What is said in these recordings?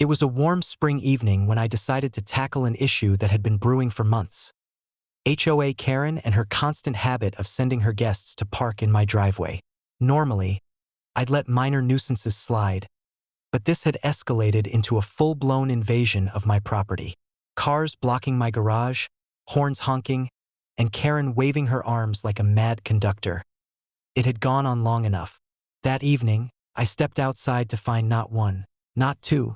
It was a warm spring evening when I decided to tackle an issue that had been brewing for months. HOA Karen and her constant habit of sending her guests to park in my driveway. Normally, I'd let minor nuisances slide, but this had escalated into a full-blown invasion of my property. Cars blocking my garage, horns honking, and Karen waving her arms like a mad conductor. It had gone on long enough. That evening, I stepped outside to find not one, not two,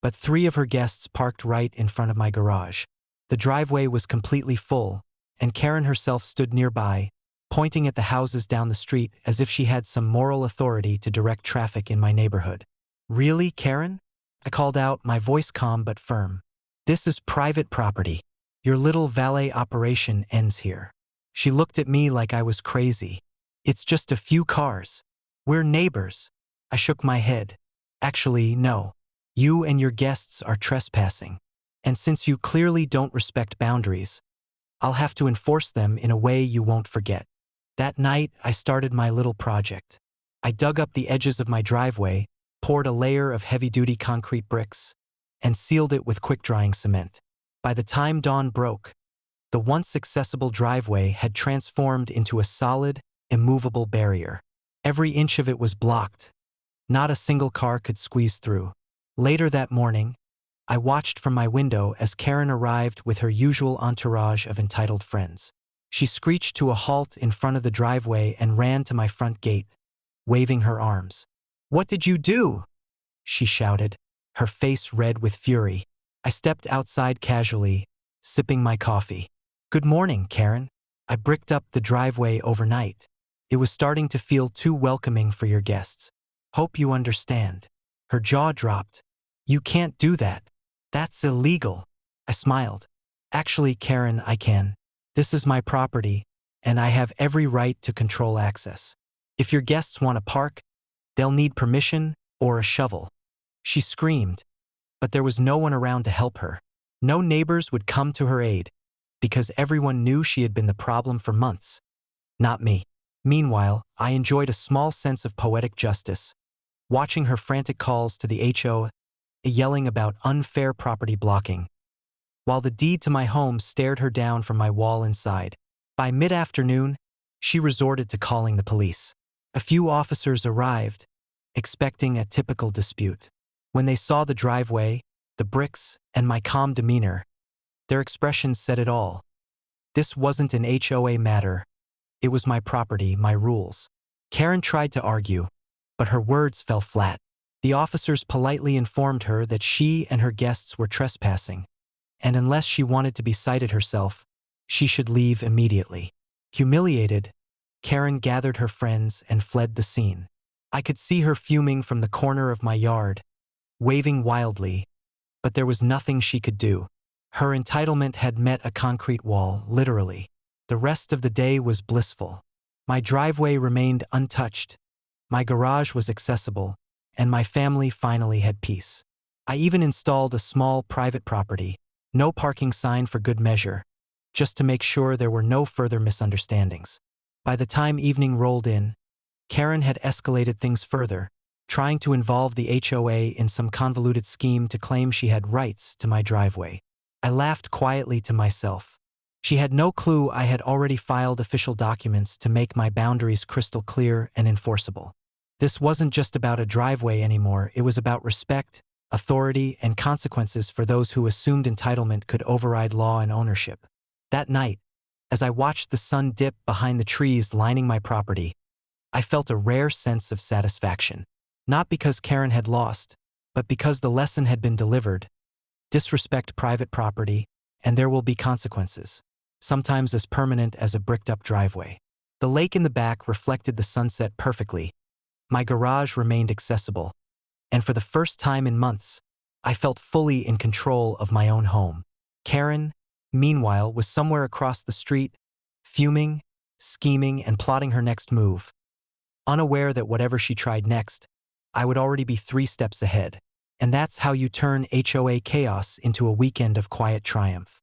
but three of her guests parked right in front of my garage. The driveway was completely full, and Karen herself stood nearby, pointing at the houses down the street as if she had some moral authority to direct traffic in my neighborhood. "Really, Karen?" I called out, my voice calm but firm. "This is private property. Your little valet operation ends here." She looked at me like I was crazy. "It's just a few cars. We're neighbors." I shook my head. "Actually, no. You and your guests are trespassing. And since you clearly don't respect boundaries, I'll have to enforce them in a way you won't forget." That night, I started my little project. I dug up the edges of my driveway, poured a layer of heavy-duty concrete bricks, and sealed it with quick-drying cement. By the time dawn broke, the once accessible driveway had transformed into a solid, immovable barrier. Every inch of it was blocked. Not a single car could squeeze through. Later that morning, I watched from my window as Karen arrived with her usual entourage of entitled friends. She screeched to a halt in front of the driveway and ran to my front gate, waving her arms. "What did you do?" she shouted, her face red with fury. I stepped outside casually, sipping my coffee. "Good morning, Karen. I bricked up the driveway overnight. It was starting to feel too welcoming for your guests. Hope you understand." Her jaw dropped. "You can't do that. That's illegal." I smiled. "Actually, Karen, I can. This is my property, and I have every right to control access. If your guests want to park, they'll need permission or a shovel." She screamed, but there was no one around to help her. No neighbors would come to her aid, because everyone knew she had been the problem for months. Not me. Meanwhile, I enjoyed a small sense of poetic justice, watching her frantic calls to the HOA, yelling about unfair property blocking, while the deed to my home stared her down from my wall inside. By mid-afternoon, she resorted to calling the police. A few officers arrived, expecting a typical dispute. When they saw the driveway, the bricks, and my calm demeanor, their expressions said it all. This wasn't an HOA matter. It was my property, my rules. Karen tried to argue, but her words fell flat. The officers politely informed her that she and her guests were trespassing, and unless she wanted to be cited herself, she should leave immediately. Humiliated, Karen gathered her friends and fled the scene. I could see her fuming from the corner of my yard, waving wildly, but there was nothing she could do. Her entitlement had met a concrete wall, literally. The rest of the day was blissful. My driveway remained untouched, my garage was accessible, and my family finally had peace. I even installed a small private property, no parking sign for good measure, just to make sure there were no further misunderstandings. By the time evening rolled in, Karen had escalated things further, trying to involve the HOA in some convoluted scheme to claim she had rights to my driveway. I laughed quietly to myself. She had no clue I had already filed official documents to make my boundaries crystal clear and enforceable. This wasn't just about a driveway anymore, it was about respect, authority, and consequences for those who assumed entitlement could override law and ownership. That night, as I watched the sun dip behind the trees lining my property, I felt a rare sense of satisfaction. Not because Karen had lost, but because the lesson had been delivered. Disrespect private property, and there will be consequences, sometimes as permanent as a bricked-up driveway. The lake in the back reflected the sunset perfectly. My garage remained accessible, and for the first time in months, I felt fully in control of my own home. Karen, meanwhile, was somewhere across the street, fuming, scheming, and plotting her next move, unaware that whatever she tried next, I would already be 3 steps ahead. And that's how you turn HOA chaos into a weekend of quiet triumph.